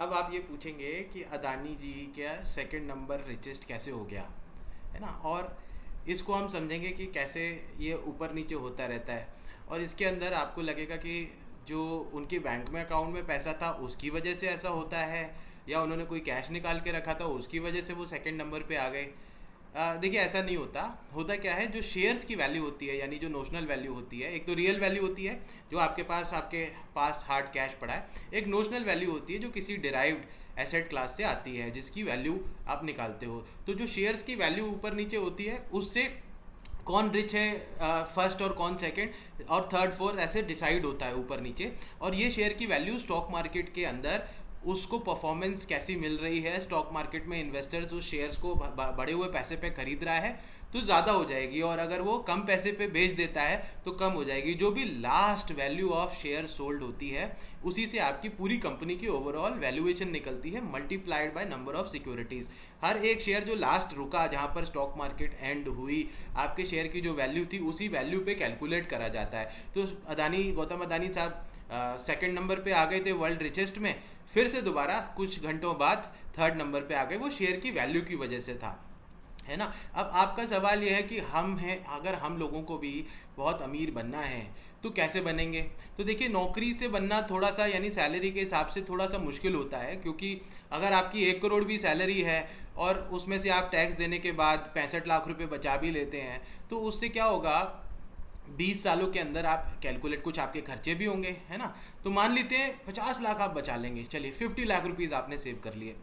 अब आप ये पूछेंगे कि अदानी जी क्या सेकंड नंबर रिचेस्ट कैसे हो गया, है ना। और इसको हम समझेंगे कि कैसे ये ऊपर नीचे होता रहता है। और इसके अंदर आपको लगेगा कि जो उनके बैंक में अकाउंट में पैसा था उसकी वजह से ऐसा होता है, या उन्होंने कोई कैश निकाल के रखा था उसकी वजह से वो सेकंड नंबर पे आ गए। देखिए ऐसा नहीं होता। होता क्या है, जो शेयर्स की वैल्यू होती है यानी जो नोशनल वैल्यू होती है, एक तो रियल वैल्यू होती है जो आपके पास हार्ड कैश पड़ा है, एक नोशनल वैल्यू होती है जो किसी डिराइव्ड एसेट क्लास से आती है जिसकी वैल्यू आप निकालते हो। तो जो शेयर्स की वैल्यू ऊपर नीचे होती है उससे कौन रिच है फर्स्ट और कौन सेकंड और थर्ड फोर्थ ऐसे डिसाइड होता है ऊपर नीचे। और ये शेयर की वैल्यू स्टॉक मार्केट के अंदर उसको परफॉर्मेंस कैसी मिल रही है, स्टॉक मार्केट में इन्वेस्टर्स उस शेयर्स को बढ़े हुए पैसे पे खरीद रहा है तो ज़्यादा हो जाएगी, और अगर वो कम पैसे पे बेच देता है तो कम हो जाएगी। जो भी last value of share sold होती है उसी से आपकी पूरी कंपनी की ओवरऑल वैल्यूएशन निकलती है, multiplied by number of securities. हर एक शेयर जो लास्ट रुका जहाँ पर स्टॉक मार्केट एंड हुई, आपके शेयर की जो वैल्यू थी उसी वैल्यू पे कैलकुलेट करा जाता है। तो गौतम अदानी साहब सेकंड नंबर पे आ गए थे वर्ल्ड रिचेस्ट में, फिर से दोबारा कुछ घंटों बाद थर्ड नंबर पे आ गए, वो शेयर की वैल्यू की वजह से था, है ना। अब आपका सवाल ये है कि हम हैं, अगर हम लोगों को भी बहुत अमीर बनना है तो कैसे बनेंगे। तो देखिए नौकरी से बनना थोड़ा सा यानी सैलरी के हिसाब से थोड़ा सा मुश्किल होता है, क्योंकि अगर आपकी 1 करोड़ भी सैलरी है और उसमें से आप टैक्स देने के बाद 65 लाख रुपए बचा भी लेते हैं तो उससे क्या होगा, 20 सालों के अंदर आप कैलकुलेट, कुछ आपके खर्चे भी होंगे, है ना। तो मान लेते हैं 50 लाख आप बचा लेंगे, चलिए 50 लाख रुपीज़ आपने सेव कर लिए,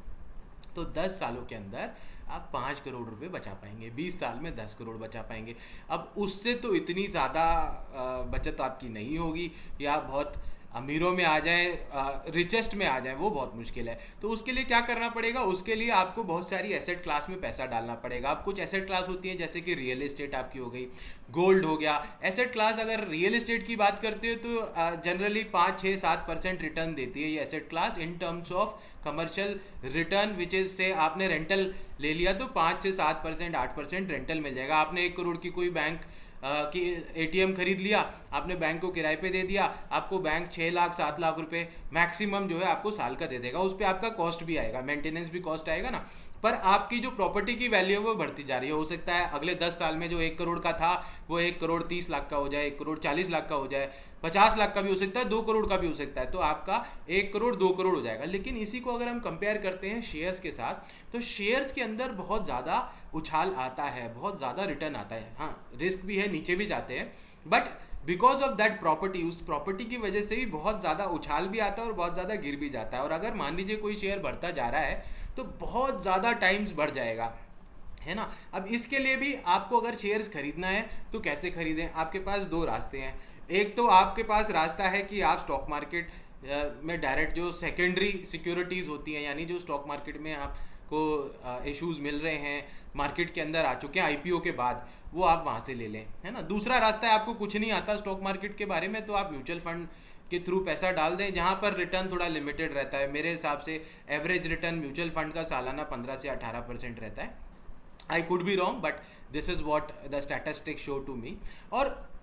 तो 10 सालों के अंदर आप 5 करोड़ रुपए बचा पाएंगे, 20 साल में 10 करोड़ बचा पाएंगे। अब उससे तो इतनी ज़्यादा बचत आपकी नहीं होगी कि आप बहुत अमीरों में आ जाएं, रिचेस्ट में आ जाएं, वो बहुत मुश्किल है। तो उसके लिए क्या करना पड़ेगा, उसके लिए आपको बहुत सारी एसेट क्लास में पैसा डालना पड़ेगा। अब कुछ एसेट क्लास होती हैं जैसे कि रियल एस्टेट आपकी हो गई, गोल्ड हो गया। एसेट क्लास अगर रियल एस्टेट की बात करते हो तो जनरली 5, 6, 7% रिटर्न देती है ये asset class in terms of commercial return, which is से आपने रेंटल ले लिया तो 5 से 7%, 8% रेंटल मिल जाएगा। आपने 1 करोड़ की कोई बैंक कि एटीएम खरीद लिया, आपने बैंक को किराए पे दे दिया, आपको बैंक 6 लाख 7 लाख रुपए मैक्सिमम जो है आपको साल का दे देगा। उस पर आपका कॉस्ट भी आएगा, मेंटेनेंस भी कॉस्ट आएगा ना, पर आपकी जो प्रॉपर्टी की वैल्यू है वो बढ़ती जा रही है। हो सकता है अगले 10 साल में जो 1 करोड़ का था वो 1 करोड़ 30 लाख का हो जाए, 1 करोड़ 40 लाख का हो जाए, 50 लाख का भी हो सकता है, 2 करोड़ का भी हो सकता है। तो आपका 1 करोड़ 2 करोड़ हो जाएगा। लेकिन इसी को अगर हम कंपेयर करते हैं शेयर्स के साथ, तो शेयर्स के अंदर बहुत ज़्यादा उछाल आता है, बहुत ज़्यादा रिटर्न आता है। हाँ रिस्क भी है, नीचे भी जाते हैं, but because of that property, उस प्रॉपर्टी की वजह से ही बहुत ज़्यादा उछाल भी आता है और बहुत ज़्यादा गिर भी जाता है। और अगर मान लीजिए कोई शेयर बढ़ता जा रहा है तो बहुत ज़्यादा टाइम्स बढ़ जाएगा, है ना। अब इसके लिए भी आपको अगर शेयर्स खरीदना है तो कैसे खरीदें, आपके पास दो रास्ते हैं। एक तो आपके पास रास्ता है कि आप स्टॉक मार्केट में डायरेक्ट जो सेकेंडरी सिक्योरिटीज़ होती हैं, यानी जो स्टॉक मार्केट में आपको इश्यूज मिल रहे हैं, मार्केट के अंदर आ चुके हैं आईपीओ के बाद, वो आप वहाँ से ले लें, है ना। दूसरा रास्ता है, आपको कुछ नहीं आता स्टॉक मार्केट के बारे में तो आप म्यूचुअल फंड के थ्रू पैसा डाल दें, जहाँ पर रिटर्न थोड़ा लिमिटेड रहता है। मेरे हिसाब से एवरेज रिटर्न म्यूचुअल फंड का सालाना 15 से 18% रहता है। I could be wrong but this is what the statistics show to me. और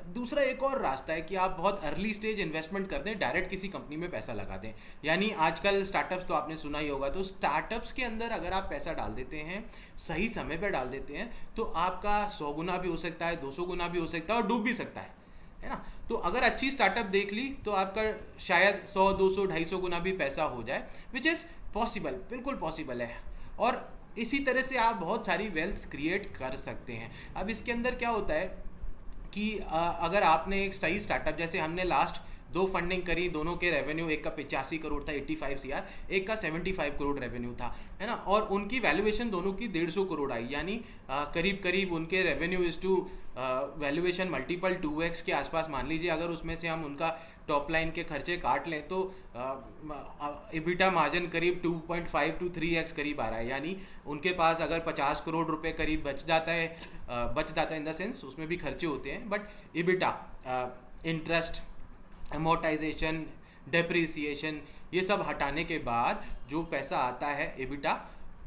दूसरा एक और रास्ता है कि आप बहुत अर्ली स्टेज इन्वेस्टमेंट कर दें, डायरेक्ट किसी कंपनी में पैसा लगा दें। यानी आजकल स्टार्टअप्स तो आपने सुना ही होगा, तो स्टार्टअप्स के अंदर अगर आप पैसा डाल देते हैं, सही समय पर डाल देते हैं, तो आपका 100 गुना भी हो सकता है, 200 गुना भी हो सकता है और डूब भी सकता है ना। तो अगर अच्छी स्टार्टअप देख ली तो आपका शायद 100, 200, 250 गुना भी पैसा हो जाए, विच इज़ पॉसिबल, बिल्कुल पॉसिबल है। और इसी तरह से आप बहुत सारी वेल्थ क्रिएट कर सकते हैं। अब इसके अंदर क्या होता है कि अगर आपने एक सही स्टार्टअप, जैसे हमने लास्ट 2 फंडिंग करी, दोनों के रेवेन्यू, एक का 85 करोड़ था 85 CR, एक का 75 करोड़ रेवेन्यू था, है ना। और उनकी वैल्यूएशन दोनों की 150 करोड़ आई, यानी करीब करीब उनके revenue is to valuation multiple 2x के आसपास मान लीजिए। अगर उसमें से हम उनका टॉप लाइन के खर्चे काट लें तो इबिटा मार्जिन करीब 2.5 to 3x करीब आ रहा है। यानी उनके पास अगर 50 करोड़ रुपए करीब बच जाता है इन द सेंस उसमें भी खर्चे होते हैं, but EBITDA, interest, amortisation, depreciation, ये सब हटाने के बाद जो पैसा आता है एबिटा,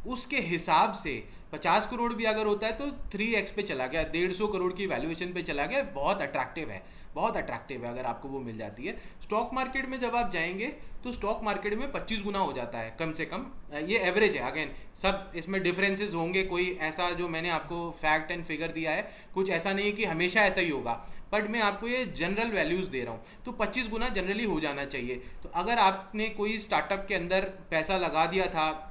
उसके हिसाब से 50 करोड़ भी अगर होता है तो 3x पे चला गया, 150 करोड़ की वैल्यूएशन पे चला गया, बहुत अट्रैक्टिव है, बहुत अट्रैक्टिव है अगर आपको वो मिल जाती है। स्टॉक मार्केट में जब आप जाएंगे तो स्टॉक मार्केट में 25 गुना हो जाता है कम से कम, ये एवरेज है, अगेन सब इसमें डिफरेंसेस होंगे, कोई ऐसा जो मैंने आपको फैक्ट एंड फिगर दिया है कुछ ऐसा नहीं है कि हमेशा ऐसा ही होगा, बट मैं आपको ये जनरल वैल्यूज़ दे रहा हूँ। तो 25 गुना जनरली हो जाना चाहिए। तो अगर आपने कोई स्टार्टअप के अंदर पैसा लगा दिया था,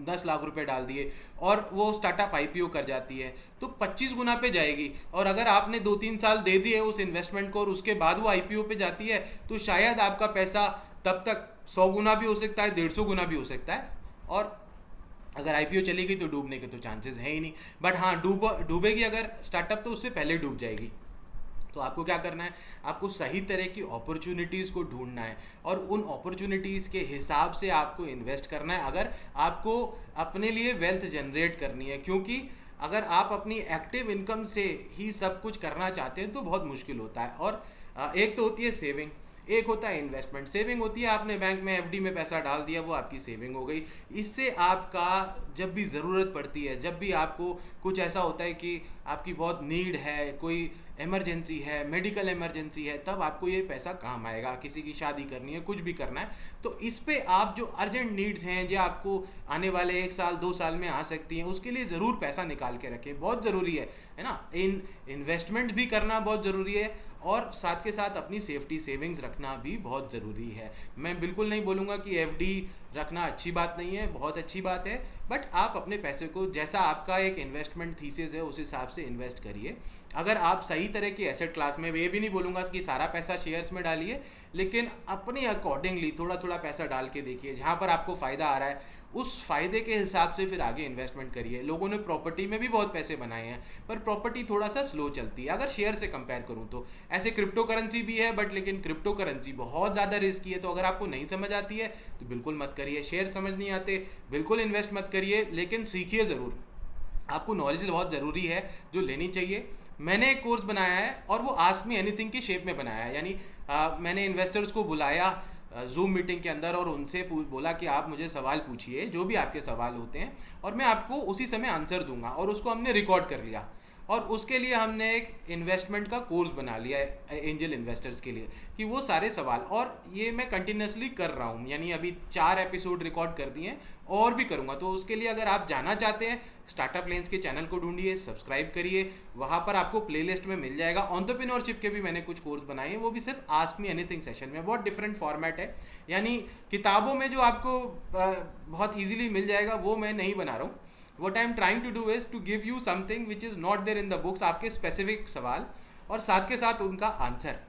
10 लाख रुपए डाल दिए और वो स्टार्टअप आईपीओ कर जाती है तो 25 गुना पे जाएगी। और अगर आपने 2-3 साल दे दिए उस इन्वेस्टमेंट को और उसके बाद वो आईपीओ पे जाती है तो शायद आपका पैसा तब तक 100 गुना भी हो सकता है, 150 गुना भी हो सकता है। और अगर आईपीओ चली गई तो डूबने के तो चांसेस है ही नहीं, बट हाँ डूबेगी अगर स्टार्टअप तो उससे पहले डूब जाएगी। तो आपको क्या करना है, आपको सही तरह की अपॉर्चुनिटीज़ को ढूंढना है और उन अपॉर्चुनिटीज़ के हिसाब से आपको इन्वेस्ट करना है अगर आपको अपने लिए वेल्थ जनरेट करनी है। क्योंकि अगर आप अपनी एक्टिव इनकम से ही सब कुछ करना चाहते हैं तो बहुत मुश्किल होता है। और एक तो होती है सेविंग, एक होता है इन्वेस्टमेंट। सेविंग होती है आपने बैंक में एफडी में पैसा डाल दिया, वो आपकी सेविंग हो गई। इससे आपका जब भी ज़रूरत पड़ती है, जब भी आपको कुछ ऐसा होता है कि आपकी बहुत नीड है, कोई इमरजेंसी है, मेडिकल इमरजेंसी है, तब आपको ये पैसा काम आएगा। किसी की शादी करनी है, कुछ भी करना है, तो इस पे आप जो अर्जेंट नीड्स हैं जो आपको आने वाले 1 साल 2 साल में आ सकती हैं, उसके लिए ज़रूर पैसा निकाल के रखें, बहुत ज़रूरी है ना। इन्वेस्टमेंट भी करना बहुत ज़रूरी है और साथ के साथ अपनी सेफ्टी सेविंग्स रखना भी बहुत ज़रूरी है। मैं बिल्कुल नहीं बोलूँगा कि एफडी रखना अच्छी बात नहीं है, बहुत अच्छी बात है, बट आप अपने पैसे को जैसा आपका एक इन्वेस्टमेंट थीसिस है उस हिसाब से इन्वेस्ट करिए। अगर आप सही तरह की एसेट क्लास में, ये भी नहीं बोलूँगा कि सारा पैसा शेयर्स में डालिए, लेकिन अपने अकॉर्डिंगली थोड़ा थोड़ा पैसा डाल के देखिए, जहाँ पर आपको फ़ायदा आ रहा है उस फ़ायदे के हिसाब से फिर आगे इन्वेस्टमेंट करिए। लोगों ने प्रॉपर्टी में भी बहुत पैसे बनाए हैं, पर प्रॉपर्टी थोड़ा सा स्लो चलती है अगर शेयर से कंपेयर करूँ तो। ऐसे क्रिप्टो करेंसी भी है, बट लेकिन क्रिप्टो करेंसी बहुत ज़्यादा रिस्की है, तो अगर आपको नहीं समझ आती है तो बिल्कुल मत करिए। शेयर समझ नहीं आते बिल्कुल इन्वेस्ट मत करिए, लेकिन सीखिए ज़रूर। आपको नॉलेज बहुत ज़रूरी है जो लेनी चाहिए। मैंने एक कोर्स बनाया है और वो आस्क मी एनीथिंग की शेप में बनाया है, यानी मैंने इन्वेस्टर्स को बुलाया जूम मीटिंग के अंदर और उनसे बोला कि आप मुझे सवाल पूछिए, जो भी आपके सवाल होते हैं, और मैं आपको उसी समय आंसर दूंगा। और उसको हमने रिकॉर्ड कर लिया और उसके लिए हमने एक इन्वेस्टमेंट का कोर्स बना लिया है एंजल इन्वेस्टर्स के लिए, कि वो सारे सवाल, और ये मैं कंटिन्यूसली कर रहा हूँ, यानी अभी 4 एपिसोड रिकॉर्ड कर दिए हैं और भी करूँगा। तो उसके लिए अगर आप जाना चाहते हैं, स्टार्टअप लेंस के चैनल को ढूंढिए, सब्सक्राइब करिए, वहाँ पर आपको प्लेलिस्ट में मिल जाएगा। एंटरप्रेन्योरशिप के भी मैंने कुछ कोर्स बनाए हैं, वो भी सिर्फ आस्क मी एनीथिंग सेशन में, बहुत डिफरेंट फॉर्मेट है। यानी किताबों में जो आपको बहुत ईजिली मिल जाएगा वो मैं नहीं बना रहा हूँ। What I am trying to do is to give you something which is not there in the books, आपके स्पेसिफिक सवाल और साथ के साथ उनका आंसर।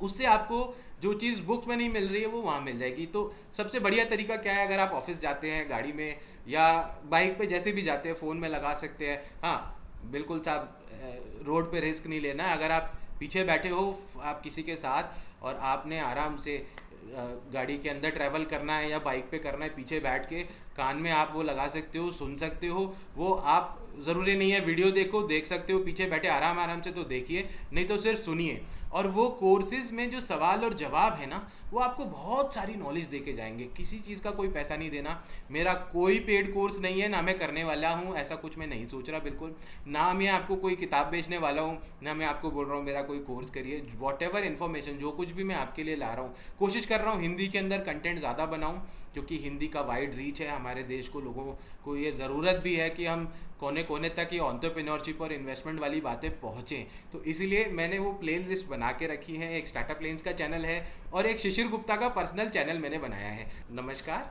उससे आपको जो चीज़ बुक्स में नहीं मिल रही है वो वहाँ मिल जाएगी। तो सबसे बढ़िया तरीका क्या है, अगर आप ऑफिस जाते हैं गाड़ी में या बाइक पे, जैसे भी जाते हैं, फ़ोन में लगा सकते हैं। हाँ बिल्कुल साहब, रोड पे रिस्क नहीं लेना है। अगर आप पीछे बैठे हो आप किसी के साथ और आपने आराम से गाड़ी के अंदर ट्रैवल करना है या बाइक पे करना है, पीछे बैठ के कान में आप वो लगा सकते हो, सुन सकते हो। वो आप ज़रूरी नहीं है वीडियो देख सकते हो पीछे बैठे आराम से, तो देखिए, नहीं तो सिर्फ सुनिए। और वो कोर्सेज में जो सवाल और जवाब है ना, वो आपको बहुत सारी नॉलेज दे के जाएंगे। किसी चीज़ का कोई पैसा नहीं देना, मेरा कोई पेड कोर्स नहीं है, ना मैं करने वाला हूँ, ऐसा कुछ मैं नहीं सोच रहा बिल्कुल। ना मैं आपको कोई किताब बेचने वाला हूँ, ना मैं आपको बोल रहा हूँ मेरा कोई कोर्स करिए। वॉट एवर इन्फॉर्मेशन जो कुछ भी मैं आपके लिए ला रहा हूँ, कोशिश कर रहा हूँ हिंदी के अंदर कंटेंट ज़्यादा बनाऊँ, क्योंकि हिंदी का वाइड रीच है हमारे देश को। लोगों को ये ज़रूरत भी है कि हम कोने कोने तक ये एंटरप्रेन्योरशिप और इन्वेस्टमेंट वाली बातें पहुँचें। तो इसीलिए मैंने वो प्ले लिस्ट बना के रखी है। एक स्टार्टअप लेंस का चैनल है और एक शिशिर गुप्ता का पर्सनल चैनल मैंने बनाया है। नमस्कार,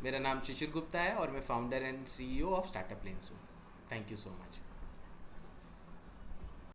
मेरा नाम शिशिर गुप्ता है और मैं founder and CEO of startup lens हूँ। Thank you so much.